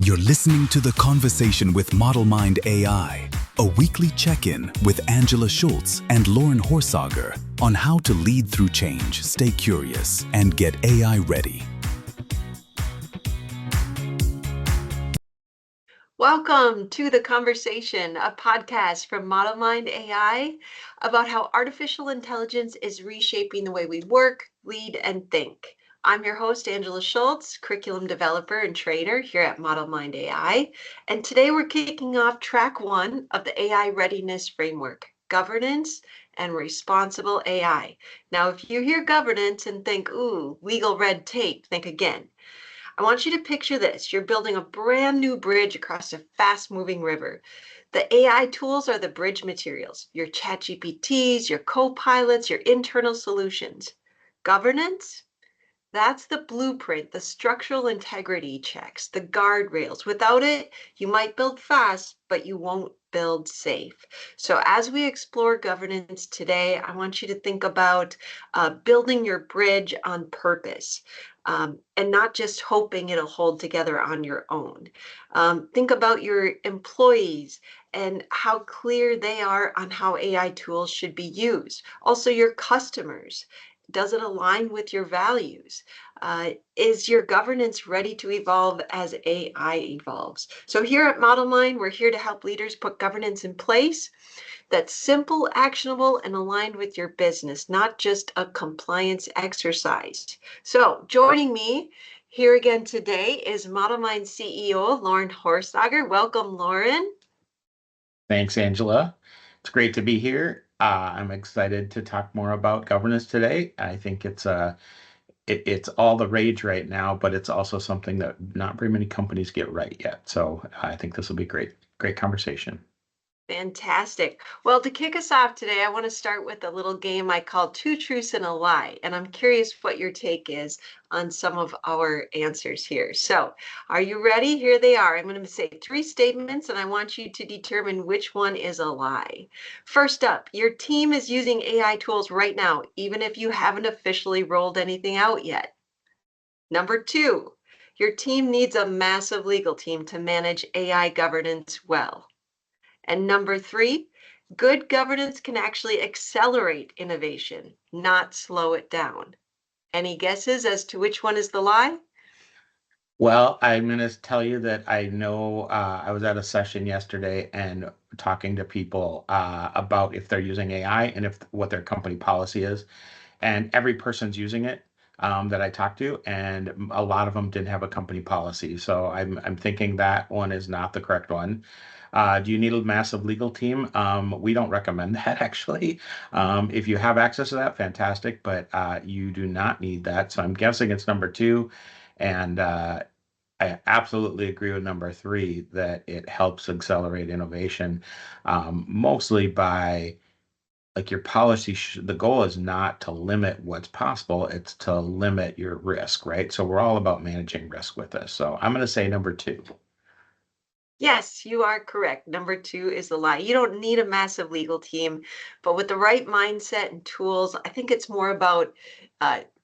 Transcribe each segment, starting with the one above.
You're listening to The Conversation with Model Mind AI, a weekly check-in with Angela Schultz and Loren Horsager on how to lead through change, stay curious, and get AI ready. Welcome to The Conversation, a podcast from Model Mind AI about how artificial intelligence is reshaping the way we work, lead, and think. I'm your host, Angela Schultz, curriculum developer and trainer here at Model Mind AI. And today we're kicking off track 1 of the AI Readiness Framework, Governance and Responsible AI. Now, if you hear governance and think, ooh, legal red tape, think again. I want you to picture this. You're building a brand new bridge across a fast-moving river. The AI tools are the bridge materials, your ChatGPTs, your co-pilots, your internal solutions. Governance? That's the blueprint, the structural integrity checks, the guardrails. Without it, you might build fast, but you won't build safe. So as we explore governance today, I want you to think about building your bridge on purpose. And not just hoping it'll hold together on your own. Think about your employees and how clear they are on how AI tools should be used. Also, your customers. Does it align with your values? Is your governance ready to evolve as AI evolves? So here at Model Mind, we're here to help leaders put governance in place that's simple, actionable, and aligned with your business, not just a compliance exercise. So joining me here again today is Model Mind CEO, Loren Horsager. Welcome, Loren. Thanks, Angela. It's great to be here. I'm excited to talk more about governance today. I think it's all the rage right now, but it's also something that not very many companies get right yet. So I think this will be great conversation. Fantastic. Well, to kick us off today, I want to start with a little game I call Two Truths and a Lie. And I'm curious what your take is on some of our answers here. So, are you ready? Here they are. I'm going to say 3 statements, and I want you to determine which one is a lie. First up, your team is using AI tools right now, even if you haven't officially rolled anything out yet. Number 2, your team needs a massive legal team to manage AI governance well. And number 3, good governance can actually accelerate innovation, not slow it down. Any guesses as to which one is the lie? Well, I'm going to tell you that I know I was at a session yesterday and talking to people about if they're using AI and if what their company policy is. And every person's using it that I talked to, and a lot of them didn't have a company policy. So I'm thinking that one is not the correct one. Do you need a massive legal team? We don't recommend that actually. If you have access to that, fantastic, but you do not need that. So I'm guessing it's number 2, and I absolutely agree with number 3 that it helps accelerate innovation, mostly by like your policy. The goal is not to limit what's possible; it's to limit your risk, right? So we're all about managing risk with this. So I'm going to say number 2. Yes, you are correct. Number 2 is the lie. You don't need a massive legal team, but with the right mindset and tools, I think it's more about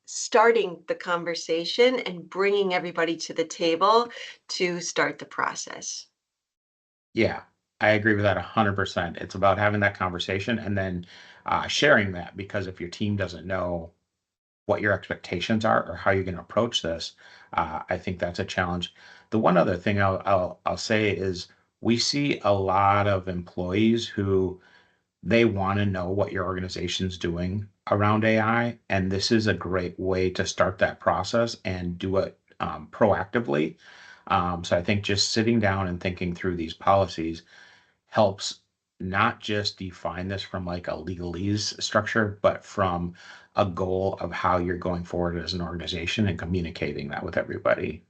starting the conversation and bringing everybody to the table to start the process. Yeah, I agree with that 100%. It's about having that conversation and then sharing that, because if your team doesn't know what your expectations are or how you're going to approach this, I think that's a challenge. The one other thing I'll say is we see a lot of employees who they want to know what your organization's doing around AI, and this is a great way to start that process and do it proactively. So I think just sitting down and thinking through these policies helps not just define this from like a legalese structure, but from a goal of how you're going forward as an organization and communicating that with everybody.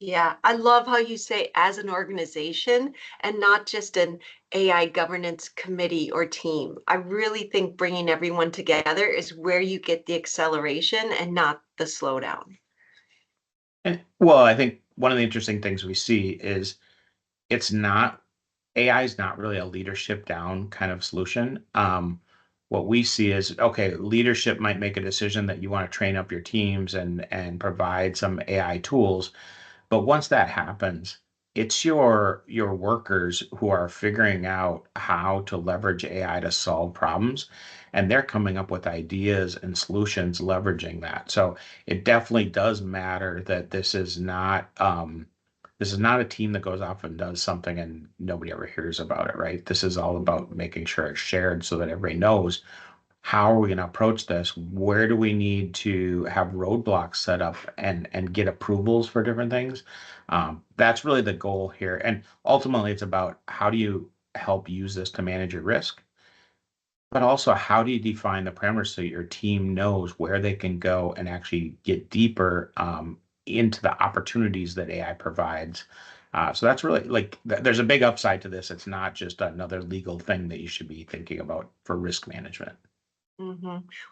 Yeah, I love how you say as an organization and not just an AI governance committee or team. I really think bringing everyone together is where you get the acceleration and not the slowdown. And well, I think one of the interesting things we see is it's not AI is not really a leadership down kind of solution. What we see is, okay, leadership might make a decision that you want to train up your teams and provide some AI tools, but once that happens, it's your workers who are figuring out how to leverage AI to solve problems, and they're coming up with ideas and solutions leveraging that. So it definitely does matter that this is not a team that goes off and does something and nobody ever hears about it, right? This is all about making sure it's shared so that everybody knows how are we going to approach this? Where do we need to have roadblocks set up and get approvals for different things? That's really the goal here. And ultimately, it's about how do you help use this to manage your risk, but also how do you define the parameters so your team knows where they can go and actually get deeper into the opportunities that AI provides. So that's really like there's a big upside to this. It's not just another legal thing that you should be thinking about for risk management.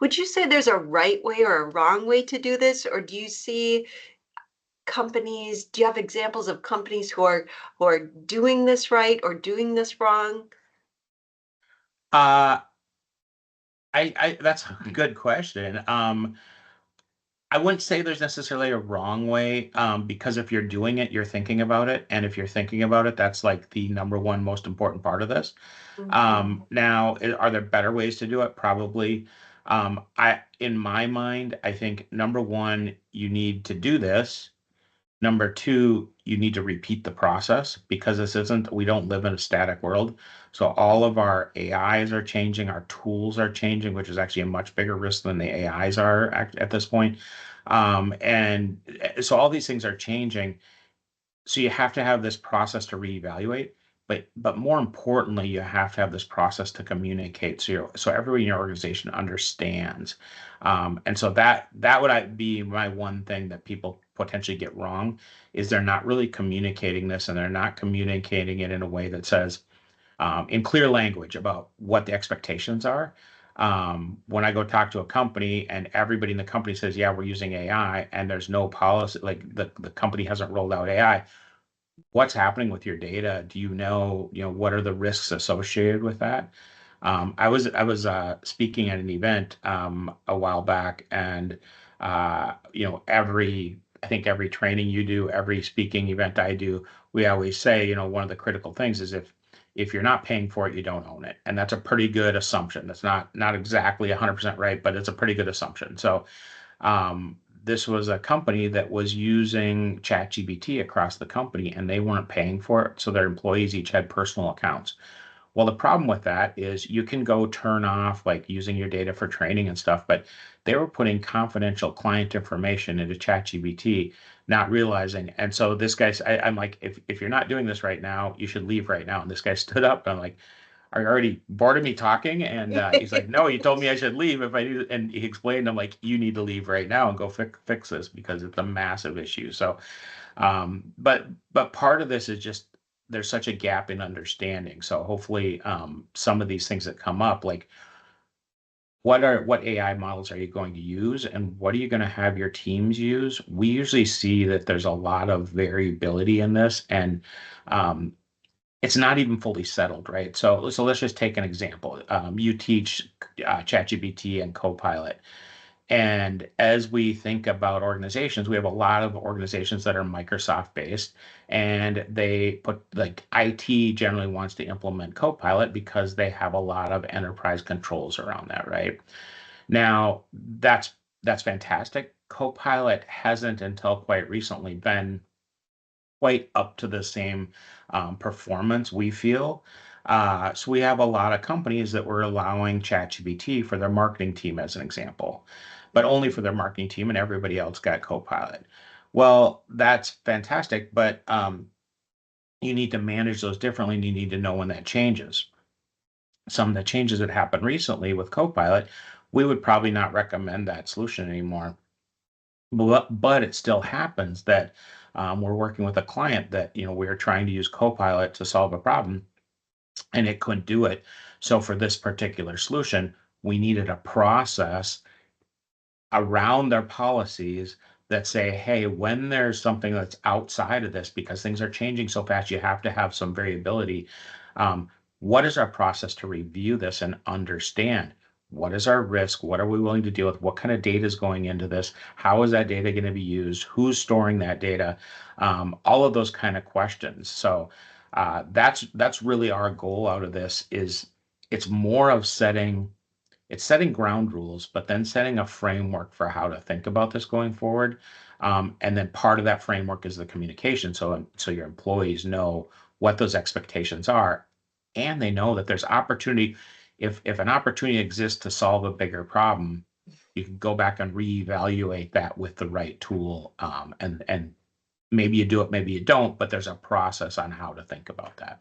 Would you say there's a right way or a wrong way to do this, or do you see companies? Do you have examples of companies who are doing this right or doing this wrong? Uh, I that's a good question. I wouldn't say there's necessarily a wrong way, because if you're doing it, you're thinking about it, and if you're thinking about it, that's like the number one most important part of this. Mhm. Now, are there better ways to do it? Probably. In my mind, I think number one, you need to do this. Number two, you need to repeat the process because we don't live in a static world. So all of our AIs are changing, our tools are changing, which is actually a much bigger risk than the AIs are at this point. And so all these things are changing. So you have to have this process to reevaluate, but more importantly, you have to have this process to communicate so everyone in your organization understands. And so that would be my one thing that people potentially get wrong is they're not really communicating this and they're not communicating it in a way that says in clear language about what the expectations are. When I go talk to a company and everybody in the company says, yeah, we're using AI and there's no policy, like the company hasn't rolled out AI, what's happening with your data? Do you know, what are the risks associated with that? I was speaking at an event a while back, and I think every training you do, every speaking event I do, we always say, one of the critical things is if you're not paying for it, you don't own it, and that's a pretty good assumption. That's not exactly 100% right, but it's a pretty good assumption. So this was a company that was using ChatGPT across the company and they weren't paying for it. So their employees each had personal accounts. Well, the problem with that is you can go turn off like using your data for training and stuff, but they were putting confidential client information into ChatGPT, not realizing. And so this guy, I'm like, if you're not doing this right now, you should leave right now. And this guy stood up. And I'm like, are you already bored of me talking? And he's like, no, you told me I should leave if I do. And he explained, I'm like, you need to leave right now and go fix this because it's a massive issue. So, but part of this is just there's such a gap in understanding. So hopefully, some of these things that come up, like what AI models are you going to use and what are you going to have your teams use? We usually see that there's a lot of variability in this, and um, it's not even fully settled, right? So let's just take an example. You teach ChatGPT and Copilot, and as we think about organizations, we have a lot of organizations that are Microsoft based, and they put like IT generally wants to implement Copilot because they have a lot of enterprise controls around that, right? Now that's fantastic. Copilot hasn't until quite recently been quite up to the same performance we feel. So we have a lot of companies that were allowing ChatGPT for their marketing team, as an example, but only for their marketing team, and everybody else got Copilot. Well, that's fantastic, but you need to manage those differently, and you need to know when that changes. Some of the changes that happened recently with Copilot, we would probably not recommend that solution anymore, but it still happens that we're working with a client that we're trying to use Copilot to solve a problem, and it couldn't do it. So for this particular solution, we needed a process around their policies that say, hey, when there's something that's outside of this, because things are changing so fast, you have to have some variability. Um, what is our process to review this and understand what is our risk? What are we willing to deal with? What kind of data is going into this? How is that data going to be used? Who's storing that data? All of those kind of questions. So that's really our goal out of this. Is it's more of setting ground rules, but then setting a framework for how to think about this going forward. And then part of that framework is the communication. So your employees know what those expectations are, and they know that there's opportunity. If an opportunity exists to solve a bigger problem, you can go back and reevaluate that with the right tool. And maybe you do it, maybe you don't, but there's a process on how to think about that.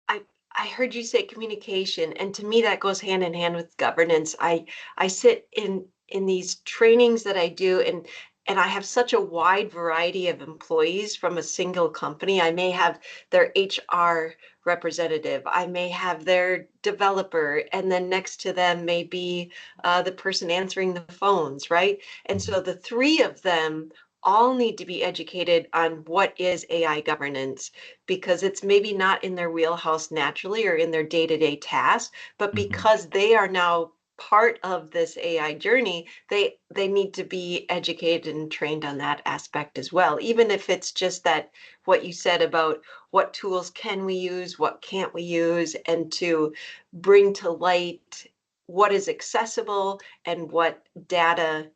I heard you say communication, and to me that goes hand in hand with governance. I sit in these trainings that I do, and I have such a wide variety of employees from a single company. I may have their HR representative, I may have their developer, and then next to them may be the person answering the phones, right? And so the three of them all need to be educated on what is AI governance, because it's maybe not in their wheelhouse naturally or in their day-to-day tasks, but because they are now part of this AI journey, they need to be educated and trained on that aspect as well. Even if it's just that what you said about what tools can we use, what can't we use, and to bring to light what is accessible and what data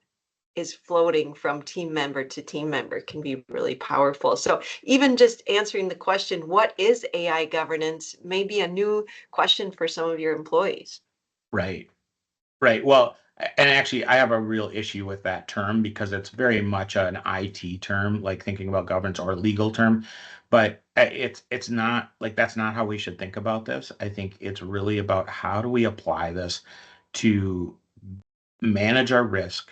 is floating from team member to team member can be really powerful. So even just answering the question, what is AI governance, may be a new question for some of your employees. Right. Right. Well, and actually, I have a real issue with that term because it's very much an IT term, like thinking about governance, or a legal term. But it's not like, that's not how we should think about this. I think it's really about how do we apply this to manage our risk,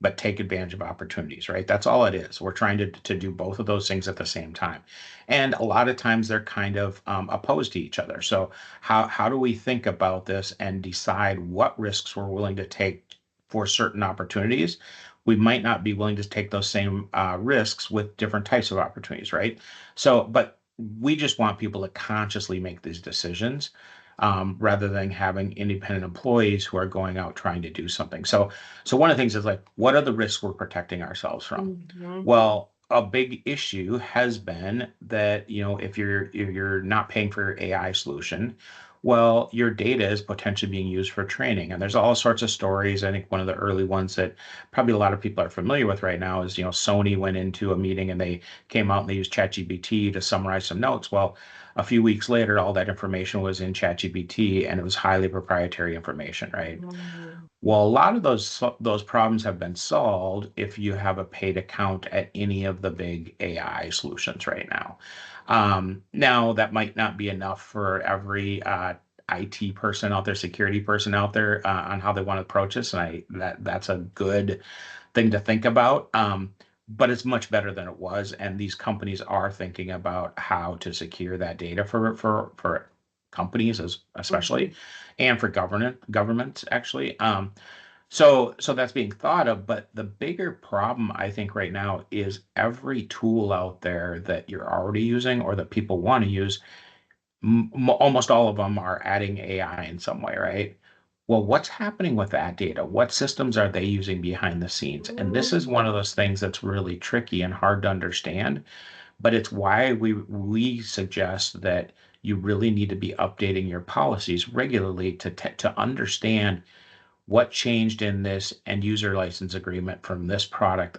but take advantage of opportunities, right? That's all it is. We're trying to do both of those things at the same time. And a lot of times they're kind of opposed to each other. So how do we think about this and decide what risks we're willing to take for certain opportunities? We might not be willing to take those same risks with different types of opportunities, right? So, but we just want people to consciously make these decisions, rather than having independent employees who are going out trying to do something. So one of the things is like, what are the risks we're protecting ourselves from? Well, a big issue has been that, if you're not paying for your AI solution, well, your data is potentially being used for training. And there's all sorts of stories. I think one of the early ones that probably a lot of people are familiar with right now is, Sony went into a meeting and they came out and they used ChatGPT to summarize some notes. Well, a few weeks later, all that information was in ChatGPT and it was highly proprietary information, right? Well, a lot of those problems have been solved if you have a paid account at any of the big AI solutions right now. Now that might not be enough for every IT person out there, security person out there, on how they want to approach this, and that's a good thing to think about. But it's much better than it was, and these companies are thinking about how to secure that data for companies, especially, and for governments actually. So that's being thought of, but the bigger problem I think right now is every tool out there that you're already using or that people want to use, almost all of them are adding AI in some way, right? Well, what's happening with that data? What systems are they using behind the scenes? And this is one of those things that's really tricky and hard to understand, but it's why we suggest that you really need to be updating your policies regularly to understand what changed in this end user license agreement from this product,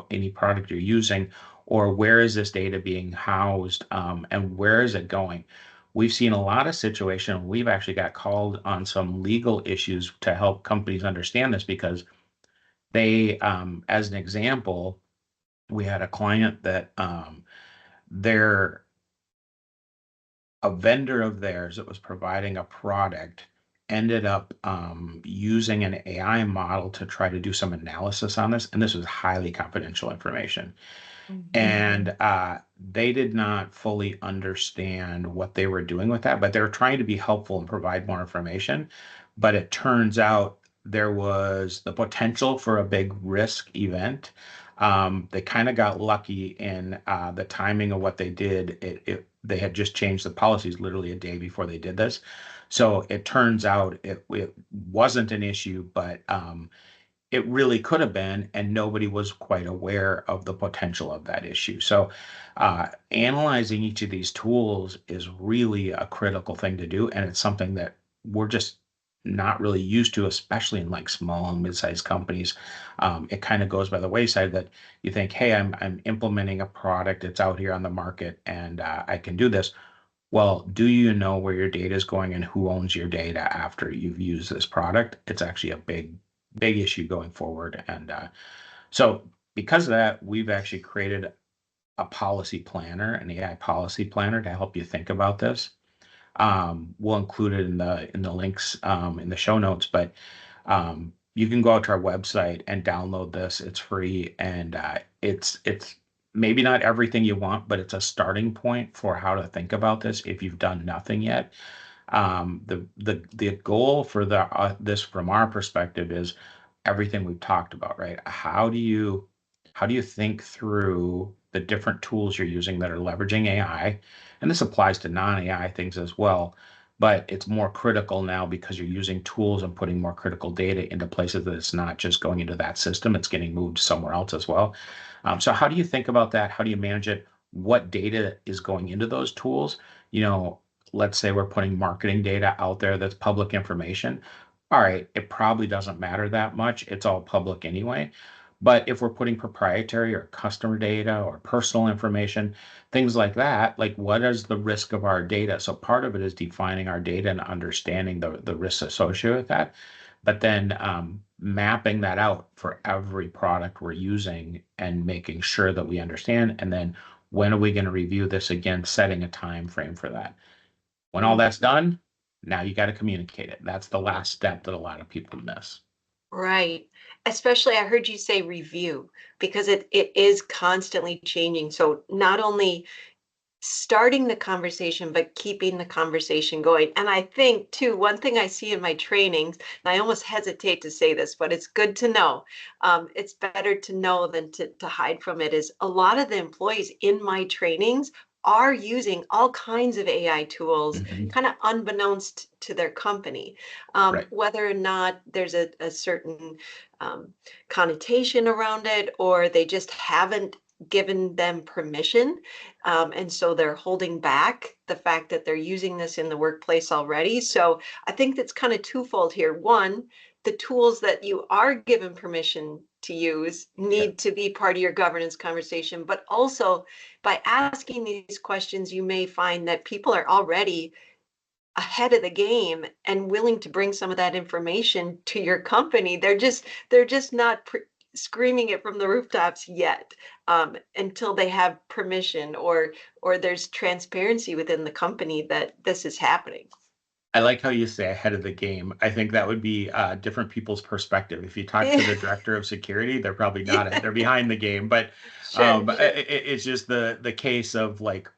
any product you're using, or where is this data being housed, and where is it going? We've seen a lot of situations. We've actually got called on some legal issues to help companies understand this because as an example, we had a client that they're a vendor of theirs that was providing a product ended up using an AI model to try to do some analysis on this, and this was highly confidential information. And they did not fully understand what they were doing with that, but they were trying to be helpful and provide more information. But it turns out there was the potential for a big risk event, They kind of got lucky in the timing of what they did. They had just changed the policies literally a day before they did this. So it turns out it wasn't an issue, but it really could have been, and nobody was quite aware of the potential of that issue. So, analyzing each of these tools is really a critical thing to do, and it's something that we're just not really used to, especially in like small and mid-sized companies. It kind of goes by the wayside that you think, "Hey, I'm implementing a product. It's out here on the market, and I can do this." Well, do you know where your data is going and who owns your data after you've used this product? It's actually a big issue going forward. And so, because of that, we've actually created a policy planner, an AI policy planner to help you think about this. We'll include it in the links in the show notes, but you can go out to our website and download this. It's free, and it's maybe not everything you want, but it's a starting point for how to think about this if you've done nothing yet. The goal for this from our perspective is everything we've talked about, right? How do you think through the different tools you're using that are leveraging AI? And this applies to non-AI things as well, but it's more critical now because you're using tools and putting more critical data into places that it's not just going into that system, it's getting moved somewhere else as well. So how do you think about that? How do you manage it? What data is going into those tools? You know, let's say we're putting marketing data out there that's public information. All right, it probably doesn't matter that much. It's all public anyway. But if we're putting proprietary or customer data or personal information, things like that, like what is the risk of our data? So part of it is defining our data and understanding the risks associated with that, but then mapping that out for every product we're using and making sure that we understand. And then when are we going to review this again, setting a time frame for that. When all that's done, now you got to communicate it. That's the last step that a lot of people miss. Right. Especially, I heard you say review because it is constantly changing. So not only starting the conversation, but keeping the conversation going. And I think too, one thing I see in my trainings, and I almost hesitate to say this, but it's good to know. It's better to know than to hide from it. Is a lot of the employees in my trainings are using all kinds of AI tools, Mhm. kind of unbeknownst to their company. Right. Whether or not there's a certain connotation around it, or they just haven't given them permission. And so they're holding back the fact that they're using this in the workplace already. So I think that's kind of twofold here. One, the tools that you are given permission to use Yeah. need to be part of your governance conversation, but also by asking these questions, you may find that people are already ahead of the game and willing to bring some of that information to your company. They're just not screaming it from the rooftops yet, until they have permission, or there's transparency within the company that this is happening. I like how you say ahead of the game. I think that would be different people's perspective. If you talk to the director of security, they're probably not ahead, Yeah, they're behind the game. But sure, sure. it's just the case of like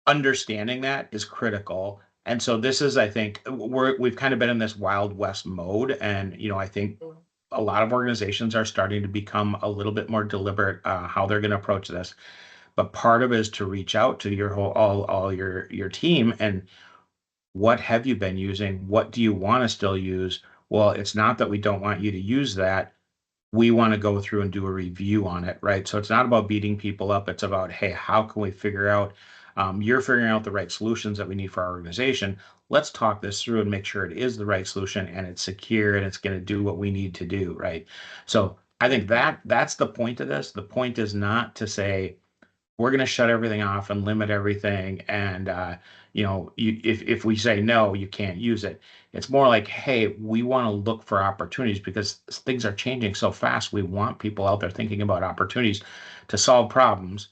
understanding that is critical. And so this is, I think, we've kind of been in this Wild West mode, and I think Mm. a lot of organizations are starting to become a little bit more deliberate how they're going to approach this. But part of it is to reach out to your whole all your team and what have you been using? What do you want to still use? Well, it's not that we don't want you to use that. We want to go through and do a review on it, right? So it's not about beating people up. It's about, hey, how can we figure out? You're figuring out the right solutions that we need for our organization. Let's talk this through and make sure it is the right solution and it's secure and it's going to do what we need to do, right? So I think that's the point of this. The point is not to say, we're going to shut everything off and limit everything. And, if we say no, you can't use it. It's more like, hey, we want to look for opportunities because things are changing so fast. We want people out there thinking about opportunities to solve problems,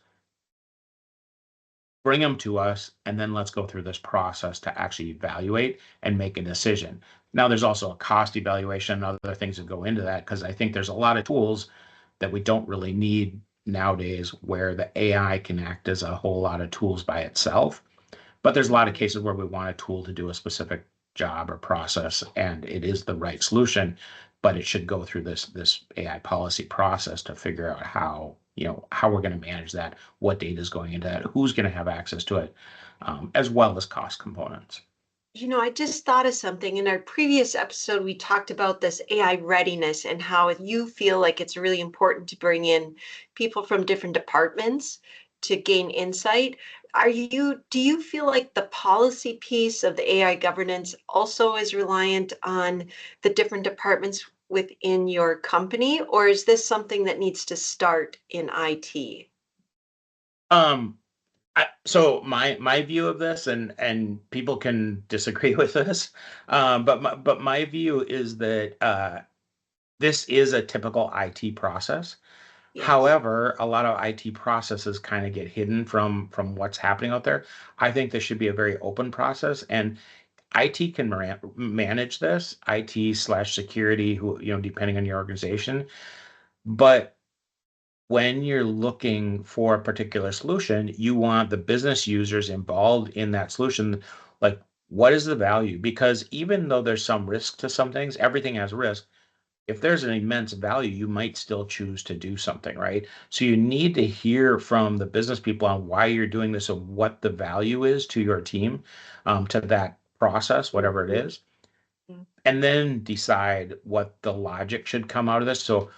bring them to us, and then let's go through this process to actually evaluate and make a decision. Now, there's also a cost evaluation, other things that go into that, because I think there's a lot of tools that we don't really need nowadays where the AI can act as a whole lot of tools by itself. But there's a lot of Mhm. cases where we want a tool to do a specific job or process, and it is the right solution. but it should go through this AI policy process to figure out how we're going to manage that, what data is going into that, who's going to have access to it, as well as cost components. I just thought of something. In our previous episode, we talked about this AI readiness and how you feel like it's really important to bring in people from different departments to gain insight. Do you feel like the policy piece of the AI governance also is reliant on the different departments within your company, or is this something that needs to start in IT? Um, so my view of this, and people can disagree with this, but my view is that this is a typical IT process. Yes. However, a lot of IT processes kind of get hidden from what's happening out there. I think this should be a very open process, and IT can manage this, IT/security, who, depending on your organization. But when you're looking for a particular solution, you want the business users involved in that solution. Like, what is the value? Because even though there's some risk to some things, everything has risk. If there's an immense value, you might still choose to do something, right? So you need to hear from the business people on why you're doing this and what the value is to your team, to that process, whatever it Mhm. is, and then decide what the logic should come out of this. So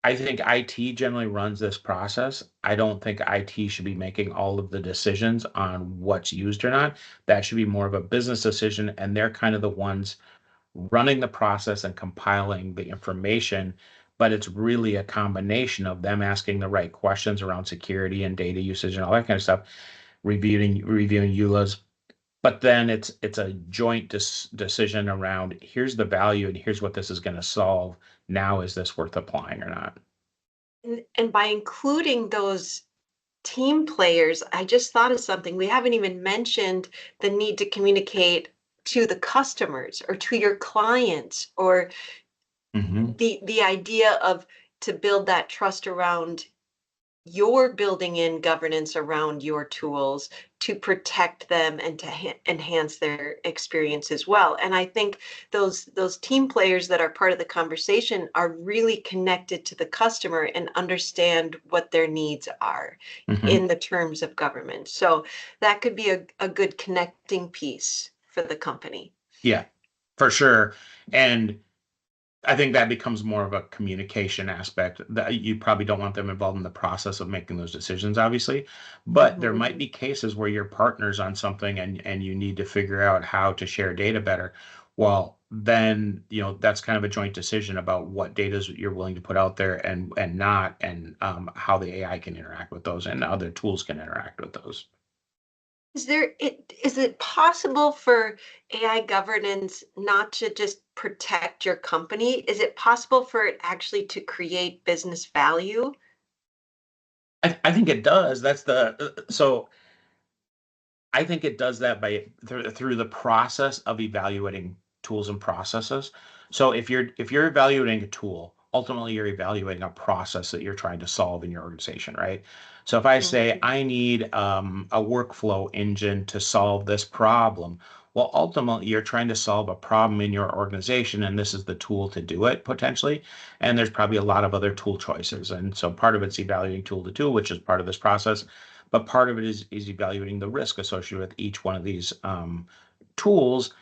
I think IT generally runs this process. I don't think IT should be making all of the decisions on what's used or not. That should be more of a business decision, and they're kind of the ones running the process and compiling the information. But it's really a combination of them asking the right questions around security and data usage and all that kind of stuff, reviewing EULAs. But then it's a joint decision around, here's the value and here's what this is going to solve. Now, is this worth applying or not? And by including those team players, I just thought of something. We haven't even mentioned the need to communicate to the customers or to your clients, or Hmm. the idea of to build that trust around you're building in governance around your tools to protect them and to enhance their experience as well. And I think those team players that are part of the conversation are really connected to the customer and understand what their needs are Hmm. in the terms of government. So that could be a good connecting piece for the company. Yeah, for sure. And I think that becomes more of a communication aspect, that you probably don't want them involved in the process of making those decisions, obviously. But there might Mhm. be cases where you're partners on something, and you need to figure out how to share data better. Well, then, that's kind of a joint decision about what data you're willing to put out there and not, and how the AI can interact with those and other tools can interact with those. Is it possible for AI governance not to just protect your company? Is it possible for it actually to create business value? I think it does. So I think it does that by through the process of evaluating tools and processes. So if you're evaluating a tool, ultimately you're evaluating a process that you're trying to solve in your organization, right? So if I say Mhm. I need a workflow engine to solve this problem, well, ultimately you're trying to solve a problem in your organization, and this is the tool to do it potentially. And there's probably a lot of other tool choices, and so part of it's evaluating tool to tool, which is part of this process, but part of it is evaluating the risk associated with each one of these tools,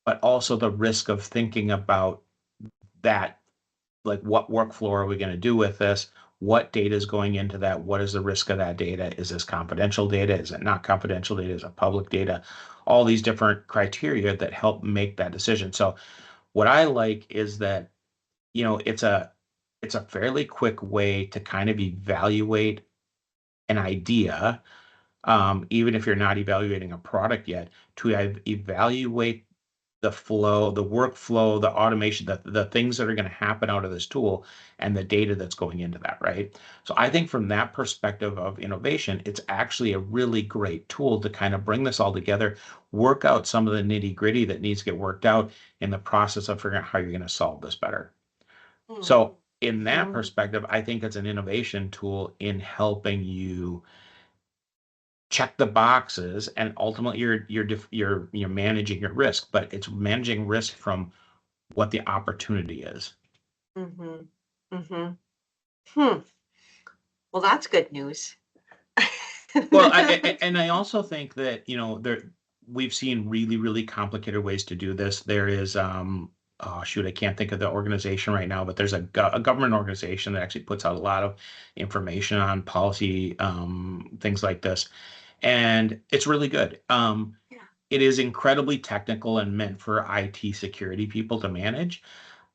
but also the risk of thinking about that, like, what workflow are we going to do with this? What data is going into that? What is the risk of that data? Is this confidential data? Is it not confidential data? Is it public data? All these different criteria that help make that decision. So what I like is that, it's a fairly quick way to kind of evaluate an idea, even if you're not evaluating a product yet, to evaluate the flow, the workflow, the automation, the things that are going to happen out of this tool and the data that's going into that, right? So I think from that perspective of innovation, it's actually a really great tool to kind of bring this all together, work out some of the nitty gritty that needs to get worked out in the process of figuring out how you're going to solve this better. Mm. So in that Mhm. perspective, I think it's an innovation tool in helping you check the boxes, and ultimately you're managing your risk, but it's managing risk from what the opportunity is. Mm-hmm. Mm-hmm. Hmm. Well, that's good news. Well, and I also think that, we've seen really, really complicated ways to do this. There is, oh shoot, I can't think of the organization right now, but there's a government organization that actually puts out a lot of information on policy, things like this, and it's really good. Yeah. It is incredibly technical and meant for IT security people to manage.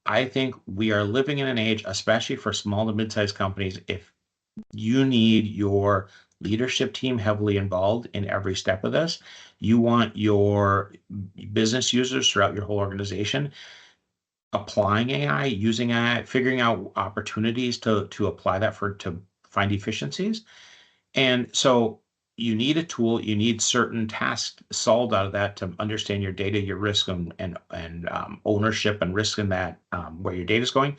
I think we are living in an age, especially for small to mid-sized companies, if you need your leadership team heavily involved in every step of this. You want your business users throughout your whole organization applying AI, using AI, figuring out opportunities to apply that to find efficiencies. And so you need a tool, you need certain tasks solved out of that to understand your data, your risk, and ownership and risk in that, where your data is going.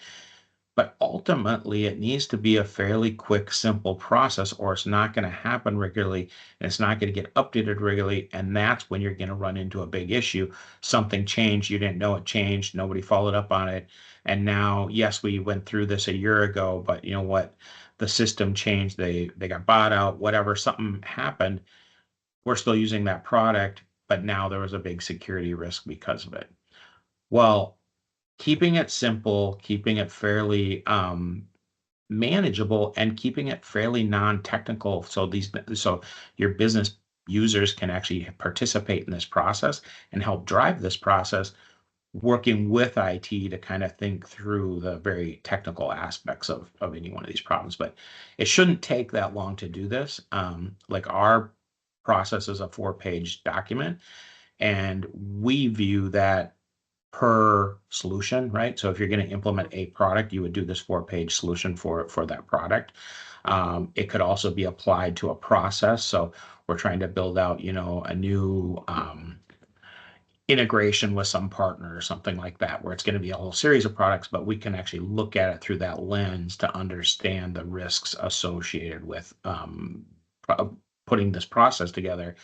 But ultimately, it needs to be a fairly quick, simple process, or it's not going to happen regularly and it's not going to get updated regularly. And that's when you're going to run into a big issue. Something changed, you didn't know it changed, nobody followed up on it. And now, yes, we went through this a year ago, but you know what? The system changed, they got bought out, whatever, something happened. We're still using that product, but now there was a big security risk because of it. Well, keeping it simple, keeping it fairly manageable, and keeping it fairly non-technical, so your business users can actually participate in this process and help drive this process, working with IT to kind of think through the very technical aspects of any one of these problems. But it shouldn't take that long to do this. Like our process is a 4-page document, and we view that per solution, right? So if you're going to implement a product, you would do this 4-page solution for that product. It could also be applied to a process. So we're trying to build out, a new integration with some partner or something like that, where it's going to be a whole series of products, but we can actually look at it through that lens to understand the risks associated with putting this process together,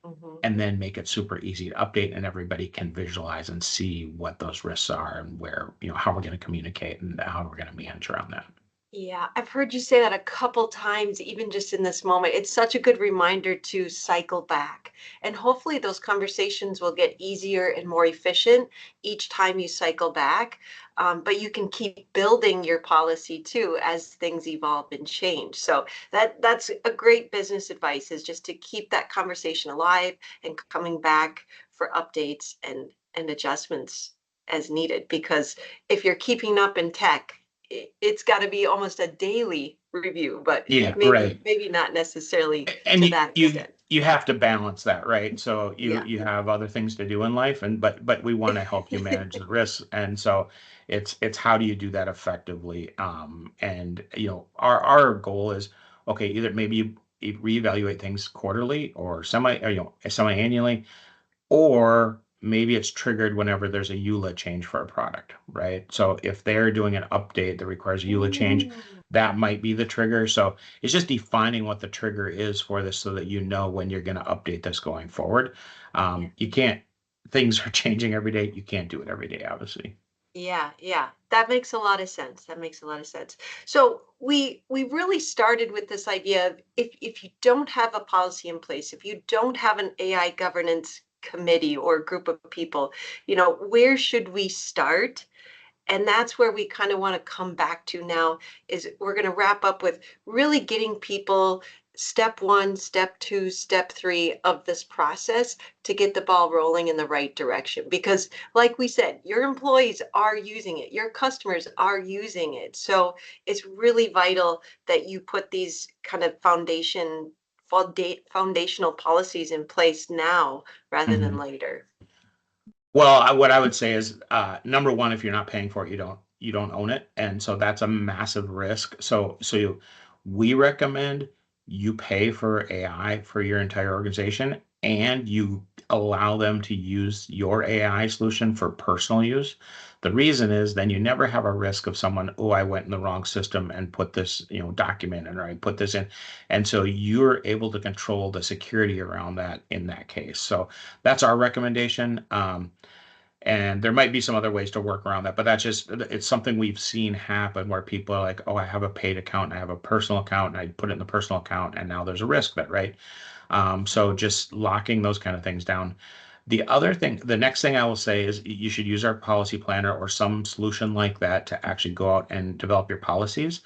Mhm. and then make it super easy to update, and everybody can visualize and see what those risks are and where, how we're going to communicate and how we're going to manage around that. Yeah, I've heard you say that a couple times, even just in this moment. It's such a good reminder to cycle back. And hopefully, those conversations will get easier and more efficient each time you cycle back. But you can keep building your policy too as things evolve and change. So that's a great business advice, is just to keep that conversation alive and coming back for updates and adjustments as needed. Because if you're keeping up in tech, it's got to be almost a daily review, but Yeah, maybe right. maybe not necessarily And to you that you extent. you have to balance that, right? So you Yeah. you have other things to do in life, and but we want to help you manage the risks, and so it's how do you do that effectively? And our goal is, okay, either maybe you reevaluate things quarterly or semi-annually, or maybe it's triggered whenever there's a EULA change for a product, right? So if they're doing an update that requires a EULA change, Mm, that might be the trigger. So it's just defining what the trigger is for this so that you know when you're going to update this going forward. yeah. You can't, things are changing every day. You can't do it every day, obviously. Yeah, yeah. That makes a lot of sense. That makes a lot of sense. So we really started with this idea of, if you don't have a policy in place, if you don't have an AI governance committee or group of people, where should we start? And that's where we kind of want to come back to now, is we're going to wrap up with really getting people step one, step two, step three of this process to get the ball rolling in the right direction. Because like we said, your employees are using it, your customers are using it. So it's really vital that you put these kind of foundational policies in place now rather than Mhm. later. Well, what I would say is, number one, if you're not paying for it, you don't own it, and so that's a massive risk. We recommend you pay for AI for your entire organization, and you allow them to use your AI solution for personal use. The reason is then you never have a risk of someone, oh, I went in the wrong system and put this, document in, or I put this in, and so you're able to control the security around that in that case. So that's our recommendation. And there might be some other ways to work around that, but it's something we've seen happen where people are like, oh, I have a paid account and I have a personal account and I put it in the personal account and now there's a risk bit, right? So just locking those kind of things down. The next thing I will say is you should use our policy planner or some solution like that to actually go out and develop your policies.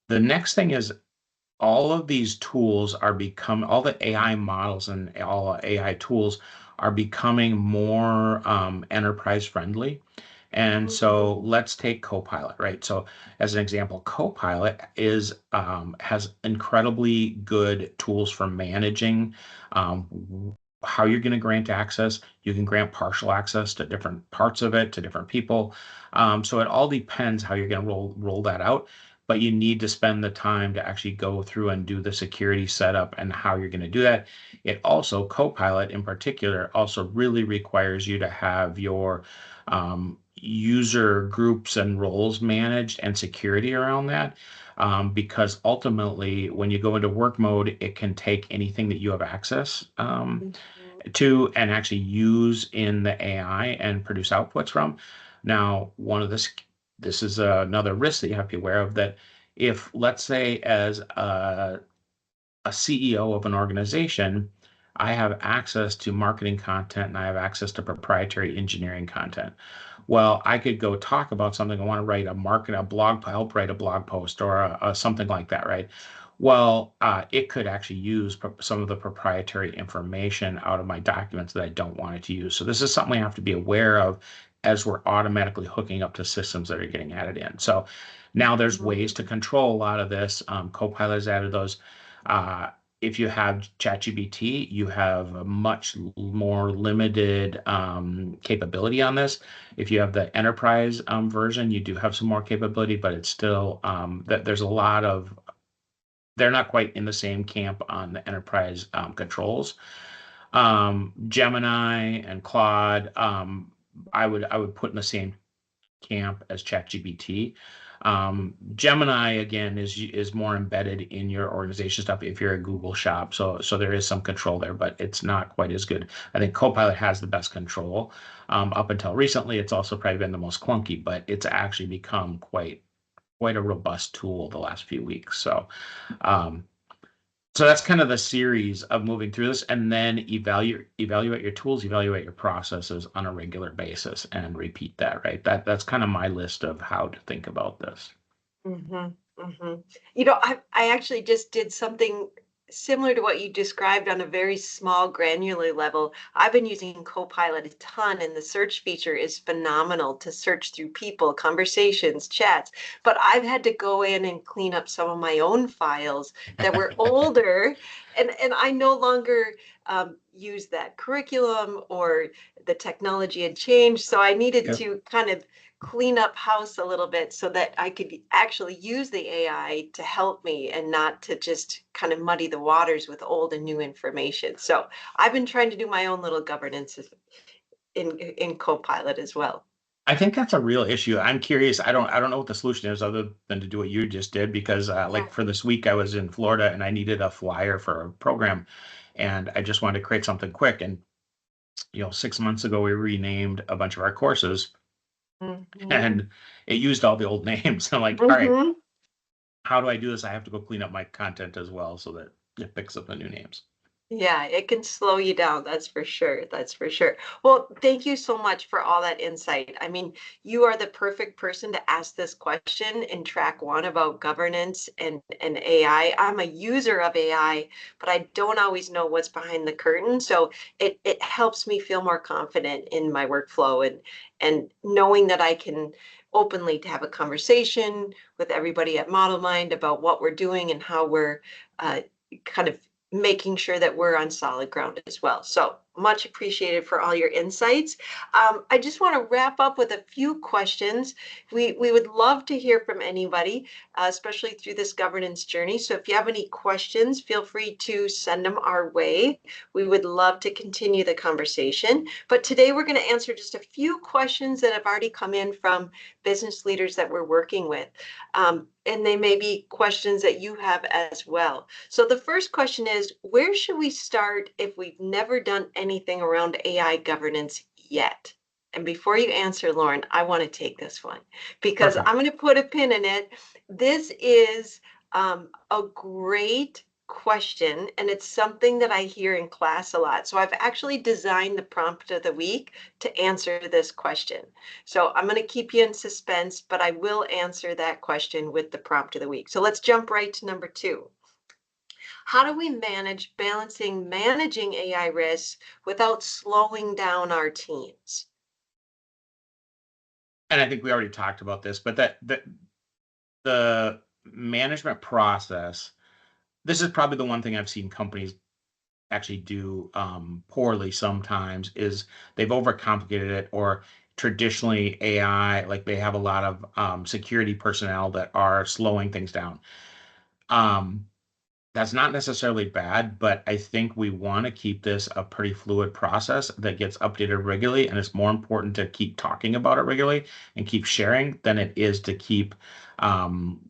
The next thing is all of these tools all the AI models and all AI tools are becoming more enterprise friendly. And so let's take Copilot, right? So as an example, Copilot has incredibly good tools for managing how you're going to grant access. You can grant partial access to different parts of it, to different people. So it all depends how you're going to roll that out. But you need to spend the time to actually go through and do the security setup and how you're going to do that. It also, Copilot in particular, also really requires you to have your user groups and roles managed and security around that. Because ultimately, when you go into work mode, it can take anything that you have access to and actually use in the AI and produce outputs from. Now, this is another risk that you have to be aware of, that if, let's say, as a CEO of an organization, I have access to marketing content and I have access to proprietary engineering content. Well, I could go talk about something. I want to write help write a blog post or something like that, right? Well, it could actually use some of the proprietary information out of my documents that I don't want it to use. So this is something we have to be aware of as we're automatically hooking up to systems that are getting added in. So now there's ways to control a lot of this. Copilot has added those. If you have ChatGPT, you have a much more limited capability on this. If you have the enterprise version, you do have some more capability, but it's still that there's a lot of, they're not quite in the same camp on the enterprise controls. Gemini and Claude, I would put in the same camp as ChatGPT. Gemini again is more embedded in your organization stuff if you're a Google shop. So there is some control there, but it's not quite as good. I think Copilot has the best control. Up until recently, it's also probably been the most clunky, but it's actually become quite a robust tool the last few weeks. So that's kind of the series of moving through this, and then evaluate your tools, evaluate your processes on a regular basis, and repeat that. Right. That's kind of my list of how to think about this. I actually just did something similar to what you described on a very small granular level. I've been using Copilot a ton, and the search feature is phenomenal to search through people, conversations, chats. But I've had to go in and clean up some of my own files that were older, and I no longer use that curriculum, or the technology had changed. So I needed to kind of clean up house a little bit so that I could actually use the AI to help me and not to just kind of muddy the waters with old and new information. So I've been trying to do my own little governance in Copilot as well. I think that's a real issue. I'm curious. I don't know what the solution is other than to do what you just did, because like for this week I was in Florida and I needed a flyer for a program and I just wanted to create something quick. And 6 months ago we renamed a bunch of our courses. And it used all the old names. I'm like, all right, how do I do this? I have to go clean up my content as well so that it picks up the new names. Yeah, it can slow you down. That's for sure. That's for sure. Well, thank you so much for all that insight. I mean, you are the perfect person to ask this question in track 1 about governance and AI. I'm a user of AI, but I don't always know what's behind the curtain. So it helps me feel more confident in my workflow, and knowing that I can openly to have a conversation with everybody at Model Mind about what we're doing and how we're kind of making sure that we're on solid ground as well. So much appreciated for all your insights. I just want to wrap up with a few questions. We would love to hear from anybody, especially through this governance journey. So if you have any questions, feel free to send them our way. We would love to continue the conversation. But today we're going to answer just a few questions that have already come in from business leaders that we're working with. And they may be questions that you have as well. So the first question is, where should we start if we've never done anything around AI governance yet? And before you answer, Lauren, I want to take this one because Perfect. I'm going to put a pin in it. This is a great question, and it's something that I hear in class a lot. So I've actually designed the prompt of the week to answer this question. So I'm going to keep you in suspense, but I will answer that question with the prompt of the week. So let's jump right to number 2. How do we managing AI risks without slowing down our teams? And I think we already talked about this, but the management process, this is probably the one thing I've seen companies actually do poorly sometimes, is they've overcomplicated it, or traditionally AI, like they have a lot of security personnel that are slowing things down. Um, That's not necessarily bad, but I think we want to keep this a pretty fluid process that gets updated regularly. And it's more important to keep talking about it regularly and keep sharing than it is to keep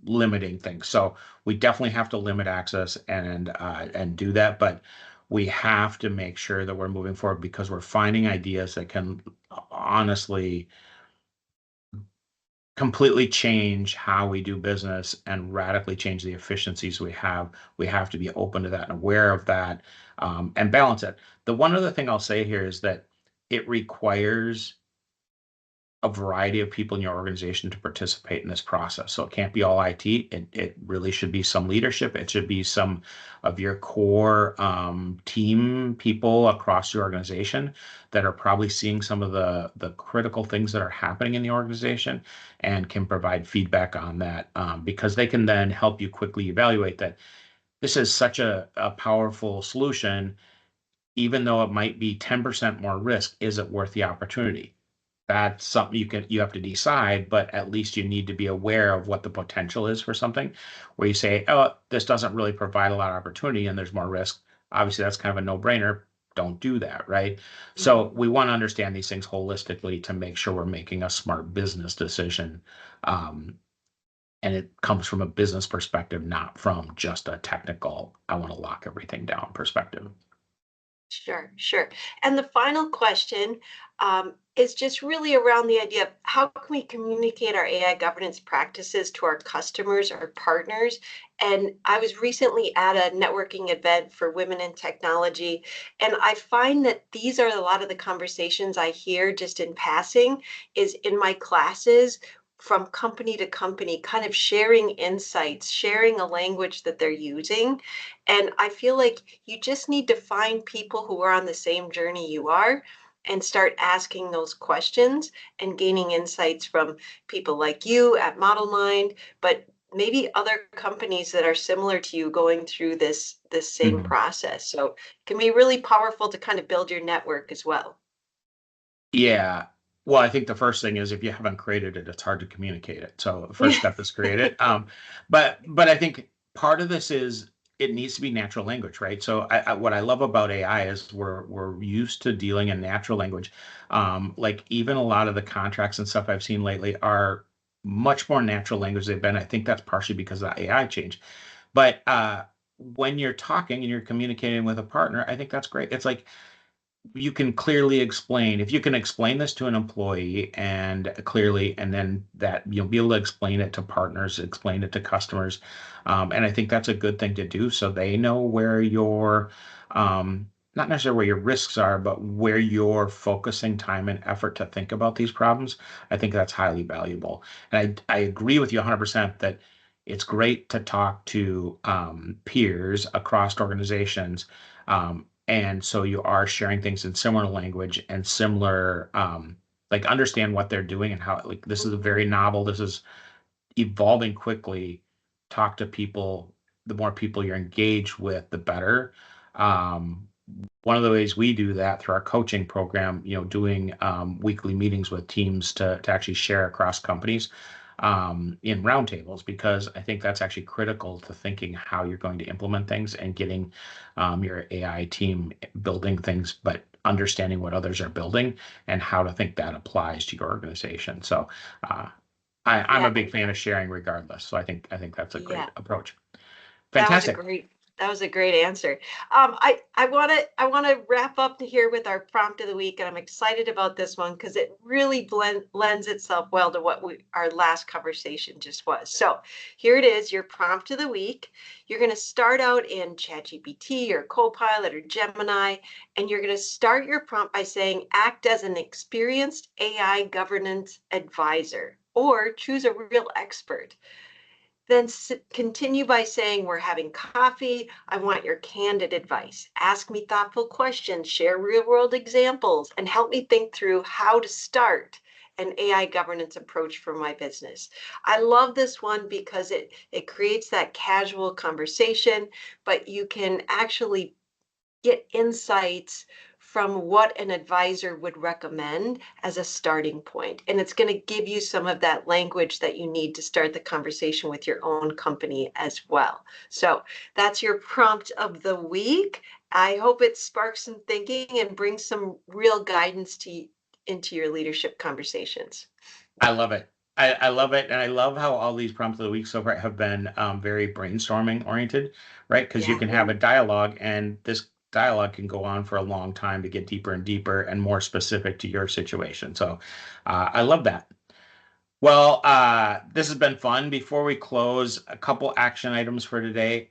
limiting things. So we definitely have to limit access and do that, but we have to make sure that we're moving forward because we're finding ideas that can honestly completely change how we do business and radically change the efficiencies we have to be open to that and aware of that, and balance it. The one other thing I'll say here is that it requires a variety of people in your organization to participate in this process. So it can't be all IT. It really should be some leadership. It should be some of your core team people across your organization that are probably seeing some of the critical things that are happening in the organization and can provide feedback on that, because they can then help you quickly evaluate that this is such a powerful solution. Even though it might be 10% more risk, is it worth the opportunity? That's something you have to decide, but at least you need to be aware of what the potential is for something where you say, oh, this doesn't really provide a lot of opportunity and there's more risk. Obviously, that's kind of a no-brainer. Don't do that, right? So Mhm. we want to understand these things holistically to make sure we're making a smart business decision. Um, and it comes from a business perspective, not from just a technical, I want to lock everything down perspective. Sure, sure. And the final question is just really around the idea of how can we communicate our AI governance practices to our customers or partners? And I was recently at a networking event for women in technology, and I find that these are a lot of the conversations I hear just in passing is in my classes from company to company, kind of sharing insights, sharing a language that they're using. And I feel like you just need to find people who are on the same journey you are and start asking those questions and gaining insights from people like you at Model Mind, but maybe other companies that are similar to you going through this same Mhm. process. So it can be really powerful to kind of build your network as well. Yeah. Well, I think the first thing is if you haven't created it, it's hard to communicate it. So the first step is create it. But I think part of this is it needs to be natural language, right? So what I love about AI is we're used to dealing in natural language. Like even a lot of the contracts and stuff I've seen lately are much more natural language they've been. I think that's partially because of the AI change. But when you're talking and you're communicating with a partner, I think that's great. It's like you can clearly explain, if you can explain this to an employee and clearly, and then that you'll be able to explain it to partners, explain it to customers. And I think that's a good thing to do so they know where your not necessarily where your risks are, but where you're focusing time and effort to think about these problems. I think that's highly valuable. And I agree with you 100% that it's great to talk to peers across organizations, and so you are sharing things in similar language and similar, like understand what they're doing and how, like, this is a very Mhm. novel, this is evolving quickly. Talk to people. The more people you're engaged with, the better. Um, One of the ways we do that through our coaching program, doing weekly meetings with teams to actually share across companies, in roundtables, because I think that's actually critical to thinking how you're going to implement things and getting your AI team building things, but understanding what others are building and how to think that applies to your organization. So uh, I'm Yeah, a big fan of sharing regardless. So I think that's a yeah. great approach. That was a Fantastic. great That was a great answer. I want to wrap up here with our prompt of the week, and I'm excited about this one because it really lends itself well to what our last conversation just was. So here it is, your prompt of the week. You're going to start out in ChatGPT or Copilot or Gemini, and you're going to start your prompt by saying, act as an experienced AI governance advisor, or choose a real expert. Then continue by saying, we're having coffee. I want your candid advice. Ask me thoughtful questions, share real world examples, and help me think through how to start an AI governance approach for my business. I love this one because it creates that casual conversation, but you can actually get insights from what an advisor would recommend as a starting point. And it's going to give you some of that language that you need to start the conversation with your own company as well. So that's your prompt of the week. I hope it sparks some thinking and brings some real guidance into your leadership conversations. I love it. I love it. And I love how all these prompts of the week so far have been very brainstorming oriented, right? Because you can have a dialogue, and this dialogue can go on for a long time to get deeper and deeper and more specific to your situation. So I love that. Well, this has been fun. Before we close, a couple action items for today.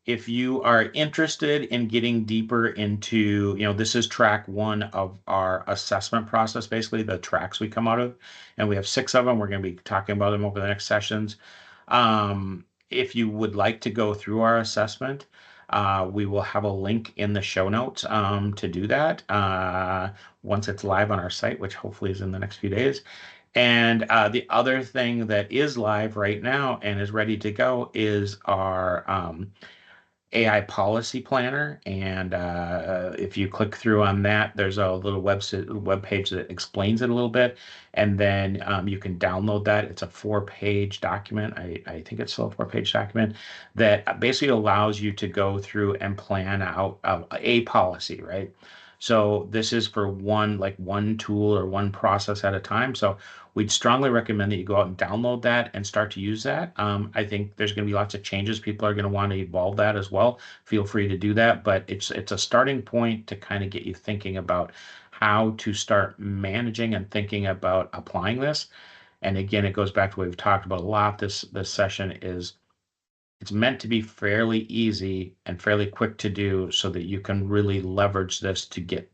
If you are interested in getting deeper into, this is track 1 of our assessment process, basically the tracks we come out of, and we have 6 of them. We're going to be talking about them over the next sessions. If you would like to go through our assessment, we will have a link in the show notes to do that once it's live on our site, which hopefully is in the next few days. And the other thing that is live right now and is ready to go is our AI policy planner. And if you click through on that, there's a little web page that explains it a little bit. And then you can download that. It's a 4-page document. I think it's still a 4-page document that basically allows you to go through and plan out a policy, right? So this is for one tool or one process at a time. So we'd strongly recommend that you go out and download that and start to use that. I think there's going to be lots of changes. People are going to want to evolve that as well. Feel free to do that, but it's a starting point to kind of get you thinking about how to start managing and thinking about applying this. And again, it goes back to what we've talked about a lot. This session is, it's meant to be fairly easy and fairly quick to do so that you can really leverage this to get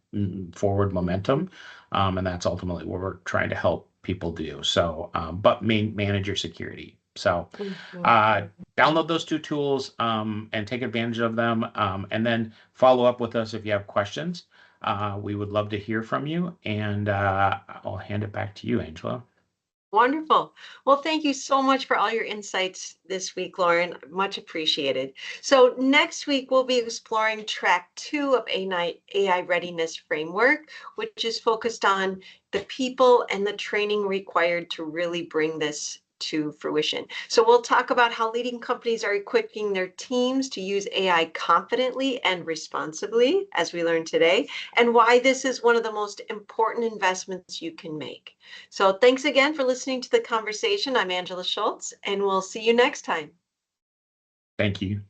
forward momentum. And that's ultimately what we're trying to help people do. So, but manage your security. So download those 2 tools and take advantage of them. And then follow up with us if you have questions. We would love to hear from you. And I'll hand it back to you, Angela. Wonderful. Well, thank you so much for all your insights this week, Loren. Much appreciated. So next week, we'll be exploring track 2 of AI Readiness Framework, which is focused on the people and the training required to really bring this to fruition. So we'll talk about how leading companies are equipping their teams to use AI confidently and responsibly, as we learned today, and why this is one of the most important investments you can make. So thanks again for listening to the conversation. I'm Angela Schultz, and we'll see you next time. Thank you.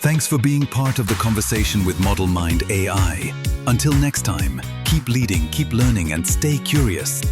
Thanks for being part of the conversation with Model Mind AI. Until next time, keep leading, keep learning, and stay curious.